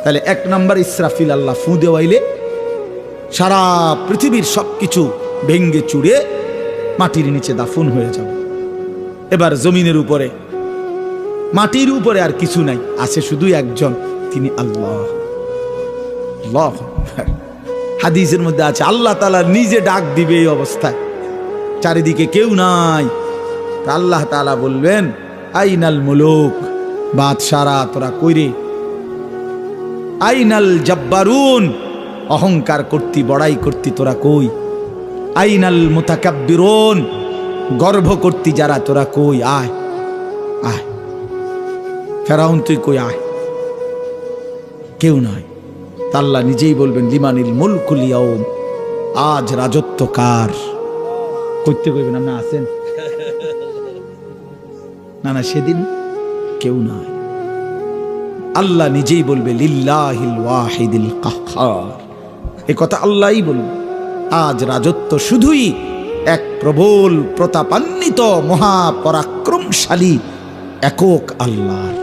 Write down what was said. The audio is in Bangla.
তাহলে 1 নম্বর ইসরাফিল আল্লাহ ফু দেওয়াইলে সারা পৃথিবীর সবকিছু ভেঙ্গে চুড়ে মাটির নিচে দাফন হয়ে যাবে। এবার জমিনের উপরে, মাটির উপরে আর কিছু নাই, আছে শুধু একজন, তিনি আল্লাহ। আল্লাহু আকবার। হাদিসের মধ্যে আছে আল্লাহ তাআলা নিজে ডাক দিবে এই অবস্থায়, চারিদিকে কেউ নাই। আল্লাহ তাআলা বলবেন আইনাল মুলুক, বাদশারা তোরা কইরে, আইনাল জব্বারুন, অহংকার করতি বড়াই করতি তোরা কই, আইনাল মুতাকাব্বিরুন, গর্ব করতি যারা তোরা কই, আয় আয়। ফেরাউন তুই কই আয়, কেউ নাই। আল্লাহ নিজেই বলবেন লিমানিল মুলকুল ইয়াউম, আজ রাজত্ব কার? করতে কইবেন না আছেন না, না সেদিন কেউ নাই। আল্লাহ নিজেই বলবে লিল্লাহিল ওয়াহিদিল কাহ্হার, এই কথা আল্লাহই বলবে। আজ রাজত্ব শুধুই এক প্রবল প্রতাপান্বিত মহাপরাক্রমশালী একক আল্লাহর।